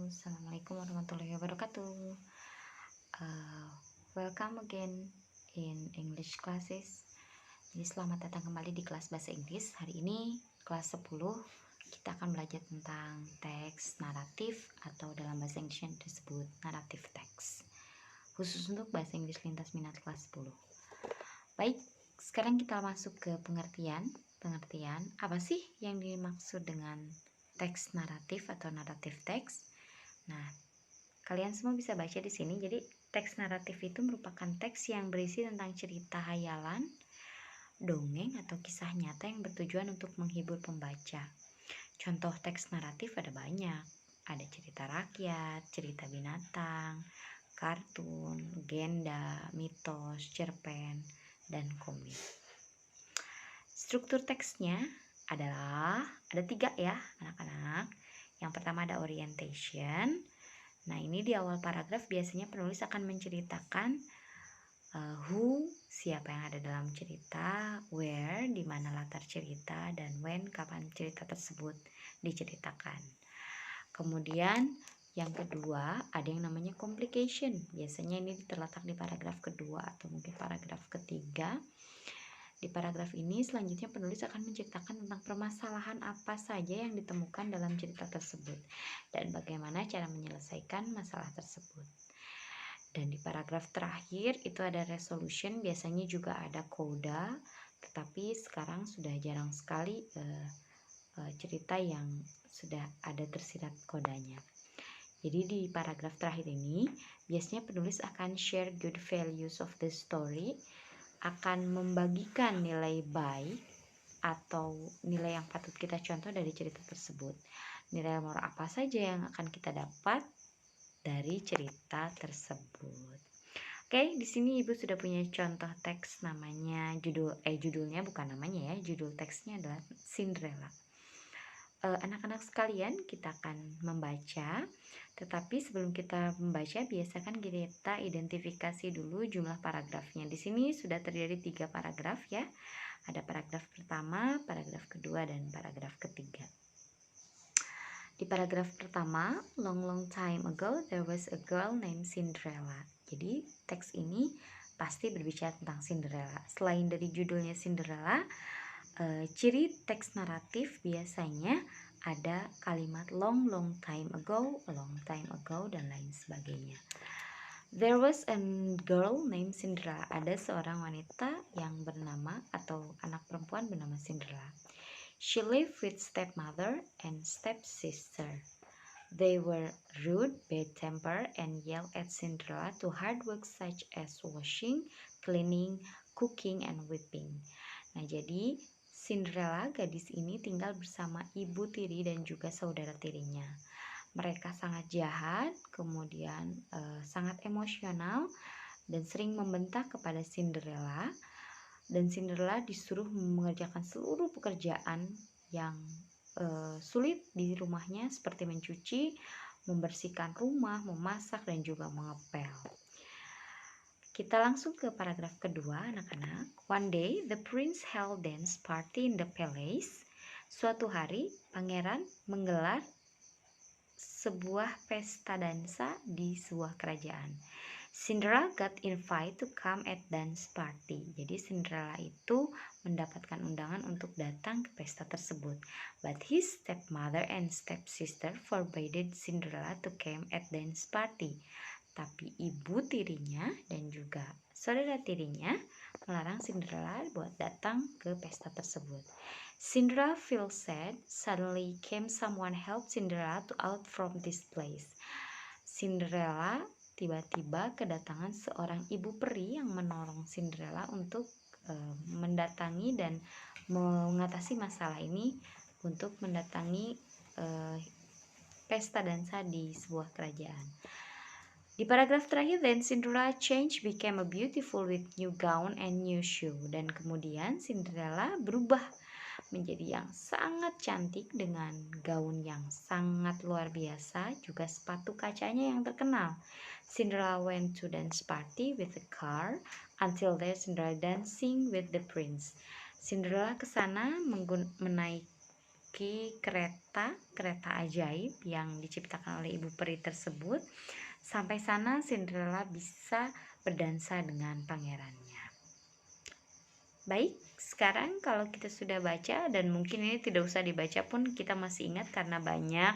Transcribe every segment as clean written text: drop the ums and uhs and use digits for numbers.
Assalamualaikum warahmatullahi wabarakatuh. Welcome again in English classes. Jadi selamat datang kembali di kelas bahasa Inggris. Hari ini kelas 10 kita akan belajar tentang teks naratif atau dalam bahasa Inggris yang disebut narrative text. Khusus untuk bahasa Inggris lintas minat kelas 10. Baik, sekarang kita masuk ke pengertian. Pengertian apa sih yang dimaksud dengan teks naratif atau narrative text? Nah, kalian semua bisa baca di sini. Jadi, teks naratif itu merupakan teks yang berisi tentang cerita hayalan, dongeng atau kisah nyata yang bertujuan untuk menghibur pembaca. Contoh teks naratif ada banyak. Ada cerita rakyat, cerita binatang, kartun, legenda, mitos, cerpen, dan komik. Struktur teksnya adalah ada 3 ya, anak-anak. Yang pertama ada orientation. Nah, ini di awal paragraf biasanya penulis akan menceritakan who, siapa yang ada dalam cerita, where, di mana latar cerita, dan when, kapan cerita tersebut diceritakan. Kemudian yang kedua ada yang namanya complication. Biasanya ini terletak di paragraf kedua atau mungkin paragraf ketiga. Di paragraf ini selanjutnya penulis akan menceritakan tentang permasalahan apa saja yang ditemukan dalam cerita tersebut dan bagaimana cara menyelesaikan masalah tersebut. Dan di paragraf terakhir itu ada resolution, biasanya juga ada coda, tetapi sekarang sudah jarang sekali cerita yang sudah ada tersirat kodanya. Jadi di paragraf terakhir ini biasanya penulis akan share good values of the story, akan membagikan nilai baik atau nilai yang patut kita contoh dari cerita tersebut. Nilai moral apa saja yang akan kita dapat dari cerita tersebut. Oke, di sini Ibu sudah punya contoh teks namanya judulnya bukan namanya ya, judul teksnya adalah Cinderella. Anak-anak sekalian, kita akan membaca, tetapi sebelum kita membaca biasakan kita identifikasi dulu jumlah paragrafnya. Di sini sudah terdiri 3 paragraf ya. Ada paragraf pertama, paragraf kedua, dan paragraf ketiga. Di paragraf pertama, long time ago there was a girl named Cinderella. Jadi teks ini pasti berbicara tentang Cinderella. Selain dari judulnya Cinderella, ciri teks naratif biasanya ada kalimat long time ago, a long time ago, dan lain sebagainya. There was a girl named Cinderella. Ada seorang wanita yang bernama atau anak perempuan bernama Cinderella. She lived with stepmother and stepsister. They were rude, bad-tempered, and yelled at Cinderella to hard work such as washing, cleaning, cooking, and whipping. Nah, jadi Cinderella, gadis ini tinggal bersama ibu tiri dan juga saudara tirinya. Mereka sangat jahat, kemudian sangat emosional, dan sering membentak kepada Cinderella. Dan Cinderella disuruh mengerjakan seluruh pekerjaan yang sulit di rumahnya, seperti mencuci, membersihkan rumah, memasak, dan juga mengepel. Kita langsung ke paragraf kedua, anak-anak. One day, the prince held dance party in the palace. Suatu hari, pangeran menggelar sebuah pesta dansa di sebuah kerajaan. Cinderella got invited to come at dance party. Jadi Cinderella itu mendapatkan undangan untuk datang ke pesta tersebut. But his stepmother and stepsister forbade Cinderella to come at dance party. Tapi ibu tirinya dan juga saudara tirinya melarang Cinderella buat datang ke pesta tersebut. Cinderella feels sad. Suddenly came someone help Cinderella to out from this place. Cinderella tiba-tiba kedatangan seorang ibu peri yang menolong Cinderella untuk mendatangi dan mengatasi masalah ini, untuk mendatangi pesta dansa di sebuah kerajaan. Di paragraf terakhir, then Cinderella changed, became a beautiful with new gown and new shoe. Dan kemudian Cinderella berubah menjadi yang sangat cantik dengan gaun yang sangat luar biasa, juga sepatu kacanya yang terkenal. Cinderella went to dance party with a car. Until there, Cinderella dancing with the prince. Cinderella ke sana memiliki kereta ajaib yang diciptakan oleh ibu peri tersebut. Sampai sana Cinderella bisa berdansa dengan pangerannya. Baik, sekarang kalau kita sudah baca, dan mungkin ini tidak usah dibaca pun kita masih ingat karena banyak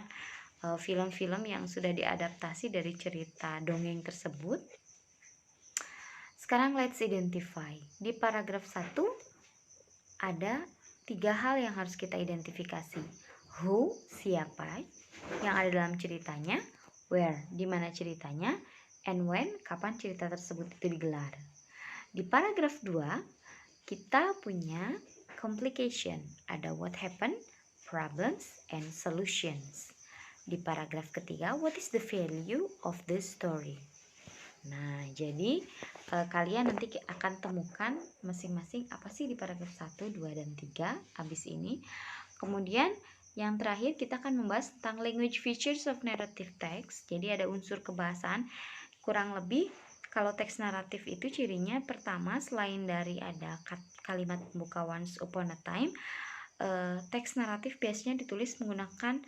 film-film yang sudah diadaptasi dari cerita dongeng tersebut. Sekarang let's identify. Di paragraf 1 ada 3 hal yang harus kita identifikasi. Who, siapa yang ada dalam ceritanya, where, di mana ceritanya, and when, kapan cerita tersebut itu digelar. Di paragraf 2 kita punya complication, ada what happened, problems, and solutions. Di paragraf ketiga, what is the value of this story? Nah, jadi kalian nanti akan temukan masing-masing apa sih di paragraf 1, 2, dan 3 habis ini. Kemudian yang terakhir kita akan membahas tentang language features of narrative text. Jadi ada unsur kebahasaan, kurang lebih kalau teks naratif itu cirinya pertama, selain dari ada kalimat pembuka once upon a time, teks naratif biasanya ditulis menggunakan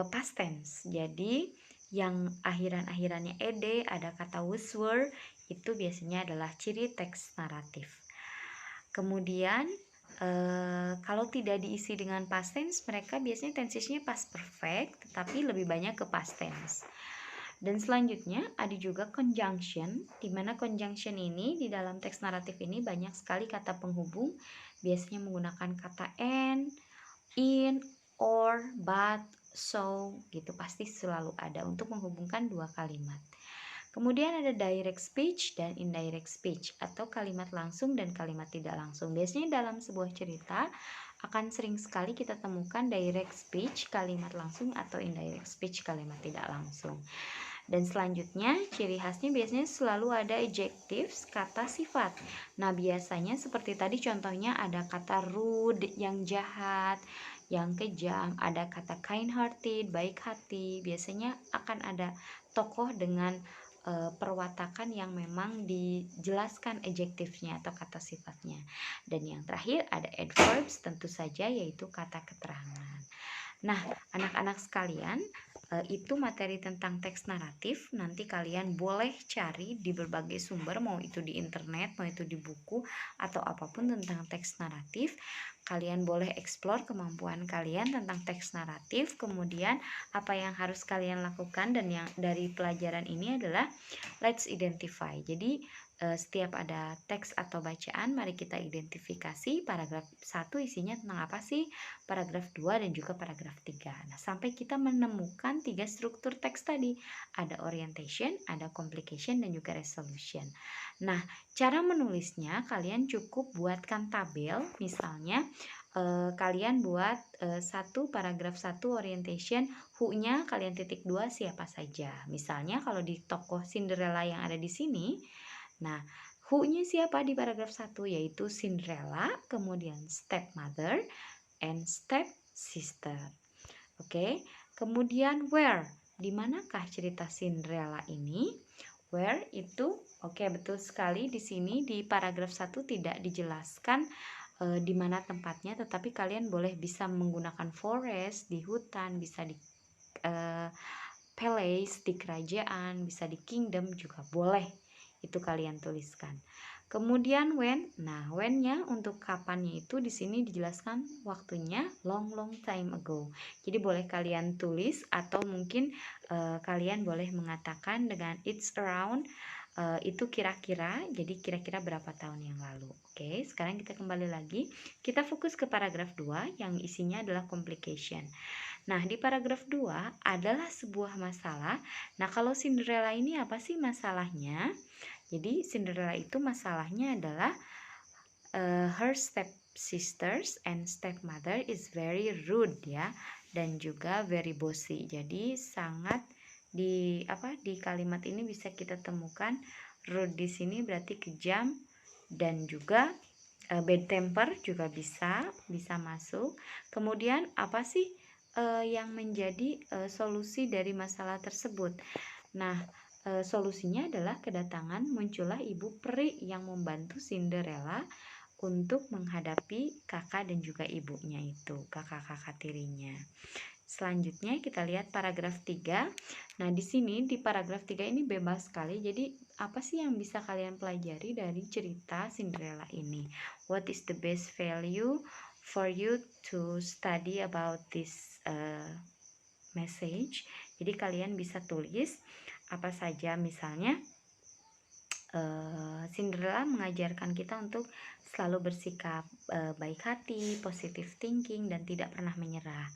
past tense. Jadi yang akhirannya ed, ada kata was were, itu biasanya adalah ciri teks naratif. Kemudian kalau tidak diisi dengan past tense, mereka biasanya tensesnya past perfect, tetapi lebih banyak ke past tense. Dan selanjutnya ada juga conjunction, di mana conjunction ini di dalam teks naratif ini banyak sekali kata penghubung, biasanya menggunakan kata and, in, or, but, so, gitu pasti selalu ada untuk menghubungkan dua kalimat. Kemudian ada direct speech dan indirect speech, atau kalimat langsung dan kalimat tidak langsung. Biasanya dalam sebuah cerita akan sering sekali kita temukan direct speech, kalimat langsung, atau indirect speech, kalimat tidak langsung. Dan selanjutnya ciri khasnya biasanya selalu ada adjectives, kata sifat. Nah, biasanya seperti tadi contohnya ada kata rude, yang jahat, yang kejam, ada kata kind hearted, baik hati. Biasanya akan ada tokoh dengan perwatakan yang memang dijelaskan adjektifnya atau kata sifatnya. Dan yang terakhir ada adverbs, tentu saja, yaitu kata keterangan. Nah, anak-anak sekalian, itu materi tentang teks naratif. Nanti kalian boleh cari di berbagai sumber, mau itu di internet, mau itu di buku, atau apapun tentang teks naratif. Kalian boleh eksplor kemampuan kalian tentang teks naratif. Kemudian apa yang harus kalian lakukan, dan yang dari pelajaran ini adalah let's identify. Jadi setiap ada teks atau bacaan, mari kita identifikasi paragraf 1 isinya tentang apa sih, paragraf 2 dan juga paragraf 3. Nah, sampai kita menemukan 3 struktur teks tadi. Ada orientation, ada complication, dan juga resolution. Nah, cara menulisnya kalian cukup buatkan tabel. Misalnya kalian buat 1 paragraf 1 orientation, who-nya kalian titik 2 siapa saja. Misalnya kalau di tokoh Cinderella yang ada di sini, nah, who-nya siapa di paragraf 1, yaitu Cinderella, kemudian stepmother and stepsister. Oke, kemudian where, di manakah cerita Cinderella ini? Where itu betul sekali, di sini di paragraf 1 tidak dijelaskan di mana tempatnya, tetapi kalian boleh bisa menggunakan forest, di hutan, bisa di palace, di kerajaan, bisa di kingdom juga boleh. Itu kalian tuliskan. Kemudian when, nah when-nya untuk kapannya itu di sini dijelaskan waktunya long time ago. Jadi boleh kalian tulis, atau mungkin kalian boleh mengatakan dengan it's around, itu kira-kira, jadi kira-kira berapa tahun yang lalu. Oke, sekarang kita kembali lagi, kita fokus ke paragraf 2 yang isinya adalah complication. Nah, di paragraf 2 adalah sebuah masalah. Nah, kalau Cinderella ini apa sih masalahnya? Jadi Cinderella itu masalahnya adalah her stepsisters and stepmother is very rude ya, dan juga very bossy. Jadi sangat di kalimat ini bisa kita temukan rude di sini berarti kejam, dan juga bad temper juga bisa masuk. Kemudian apa sih yang menjadi solusi dari masalah tersebut? Nah, solusinya adalah kedatangan muncullah ibu peri yang membantu Cinderella untuk menghadapi kakak dan juga ibunya itu, kakak-kakak tirinya. Selanjutnya kita lihat paragraf 3. Nah, di sini di paragraf 3 ini bebas sekali. Jadi, apa sih yang bisa kalian pelajari dari cerita Cinderella ini? What is the best value for you to study about this message? Jadi, kalian bisa tulis apa saja, misalnya Cinderella mengajarkan kita untuk selalu bersikap baik hati, positive thinking, dan tidak pernah menyerah.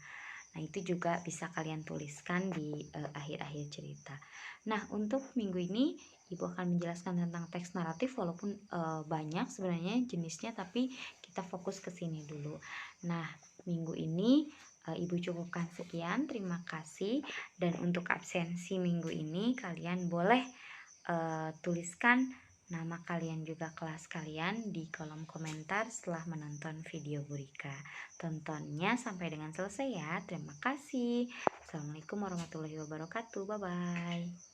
Nah, itu juga bisa kalian tuliskan di akhir-akhir cerita. Nah, untuk minggu ini Ibu akan menjelaskan tentang teks naratif, walaupun banyak sebenarnya jenisnya, tapi kita fokus ke sini dulu. Nah, minggu ini Ibu cukupkan sekian. Terima kasih. Dan untuk absensi minggu ini kalian boleh tuliskan nama kalian juga kelas kalian di kolom komentar setelah menonton video Bu Rika. Tontonnya sampai dengan selesai ya. Terima kasih. Assalamualaikum warahmatullahi wabarakatuh. Bye bye.